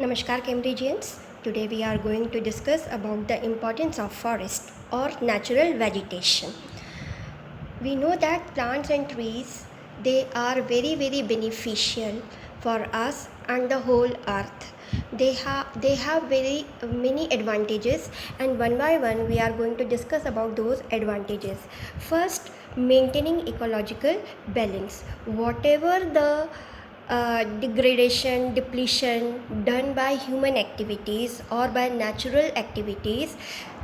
Namaskar Cambridgians. Today we are going to discuss about the importance of forest or natural vegetation. We know that plants and trees, they are very beneficial for us and the whole earth. They have very many advantages, and one by one we are going to discuss about those advantages. First, maintaining ecological balance. Whatever the degradation, depletion done by human activities or by natural activities,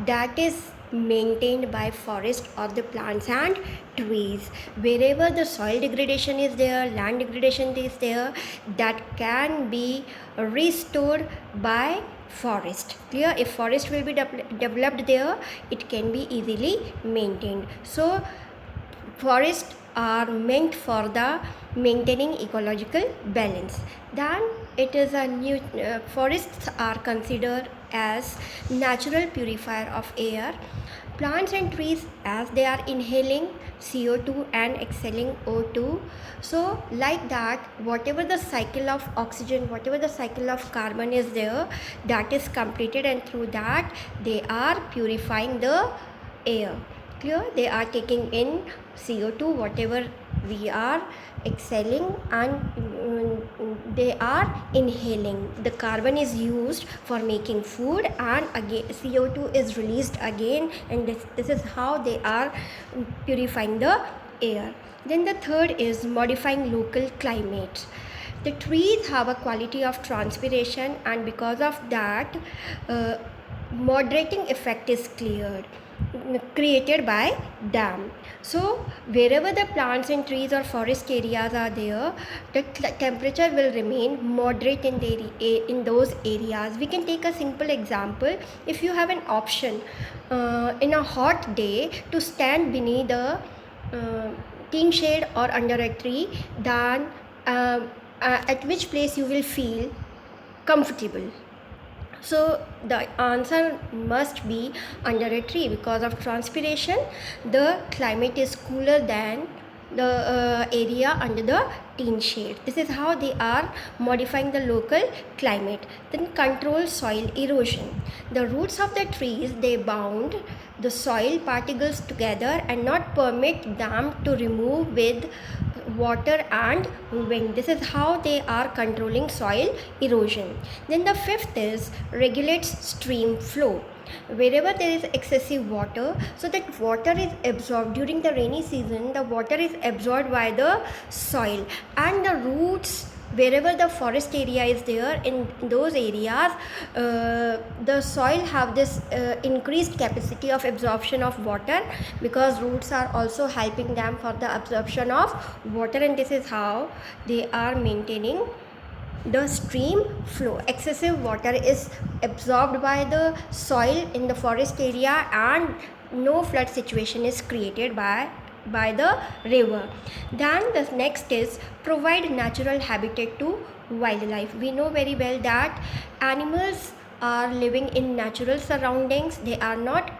that is maintained by forest or the plants and trees. Wherever the soil degradation is there, land degradation is there, that can be restored by forest. Clear? If forest will be developed there, it can be easily maintained. So forests are meant for the maintaining ecological balance. Then it is a new forests are considered as natural purifier of air. Plants and trees, as they are inhaling CO2 and exhaling O2, so like that, whatever the cycle of oxygen, whatever the cycle of carbon is there, that is completed, and through that they are purifying the air. Clear? They are taking in CO2, whatever we are exhaling, and they are inhaling. The carbon is used for making food, and again CO2 is released again, and this is how they are purifying the air. Then the third is modifying local climate. The trees have a quality of transpiration, and because of that, moderating effect is created by them. So wherever the plants and trees or forest areas are there, the temperature will remain moderate in those areas. We can take a simple example. If you have an option in a hot day to stand beneath the teen shade or under a tree, then at which place you will feel comfortable? So the answer must be under a tree. Because of transpiration, the climate is cooler than the area under the teen shade. This is how they are modifying the local climate. Then control soil erosion. The roots of the trees, they bound the soil particles together and not permit them to remove with water and wind. This is how they are controlling soil erosion. Then the fifth is regulates stream flow. Wherever there is excessive water, so that water is absorbed during the rainy season, the water is absorbed by the soil, and the roots, wherever the forest area is there, in those areas the soil have this increased capacity of absorption of water, because roots are also helping them for the absorption of water, and this is how they are maintaining the stream flow. Excessive water is absorbed by the soil in the forest area, and no flood situation is created by the river. Then the next is provide natural habitat to wildlife. We know very well that animals are living in natural surroundings. They are not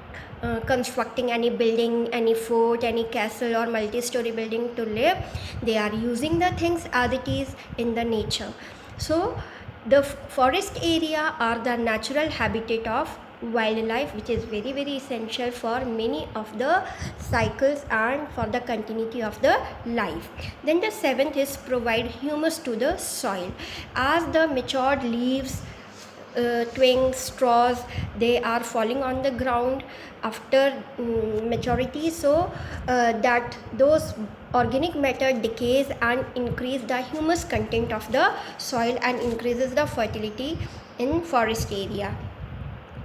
constructing any building, any fort, any castle or multi-story building to live. They are using the things as it is in the nature. So the forest area are the natural habitat of wildlife, which is very essential for many of the cycles and for the continuity of the life. Then the seventh is provide humus to the soil. As the matured leaves, twigs, straws, they are falling on the ground after maturity, so that those organic matter decays and increase the humus content of the soil and increases the fertility in forest area.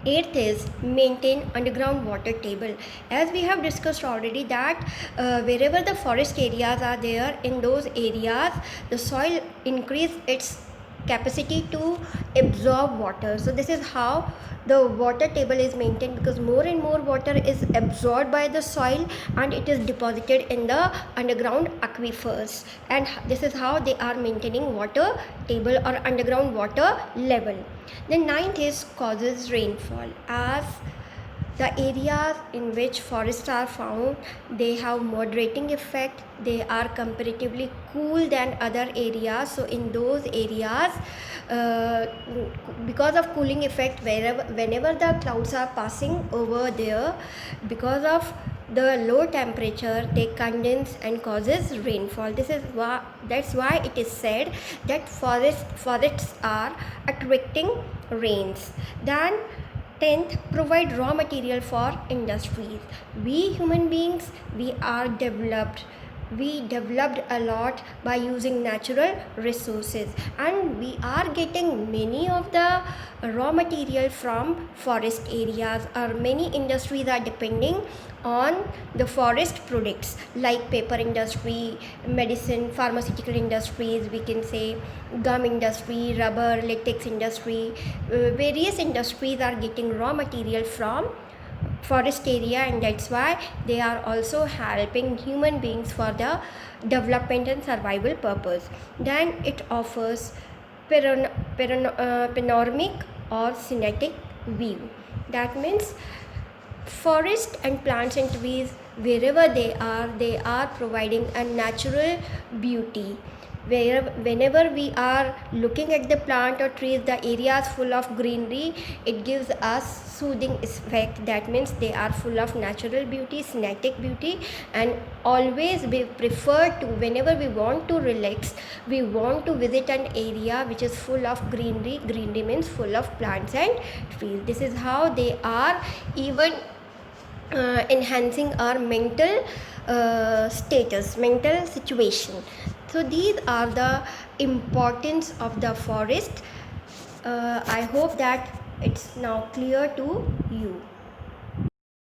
Eighth is maintain underground water table. As we have discussed already that wherever the forest areas are there, in those areas the soil increase its capacity to absorb water. So this is how the water table is maintained, because more and more water is absorbed by the soil and it is deposited in the underground aquifers, and this is how they are maintaining water table or underground water level. Then ninth is causes rainfall. As The areas in which forests are found, they have moderating effect. They are comparatively cool than other areas. So in those areas, uh, because of cooling effect, whenever the clouds are passing over there, because of the low temperature, they condense and causes rainfall. That's why it is said that forests are attracting rains. Then 10th, provide raw material for industries. We human beings, we developed a lot by using natural resources, and we are getting many of the raw material from forest areas, or many industries are depending on the forest products like paper industry, medicine, pharmaceutical industries, we can say gum industry, rubber, latex industry. Various industries are getting raw material from forest area, and that's why they are also helping human beings for the development and survival purpose. Then it offers panoramic or scenic view. That means forest and plants and trees, wherever they are providing a natural beauty. Whenever we are looking at the plant or trees, the areas full of greenery, it gives us soothing effect. That means they are full of natural beauty, scenic beauty, and always we prefer to, whenever we want to relax, we want to visit an area which is full of greenery. Greenery means full of plants and trees. This is how they are even enhancing our mental status, mental situation. So these are the importance of the forest. I hope that it's now clear to you.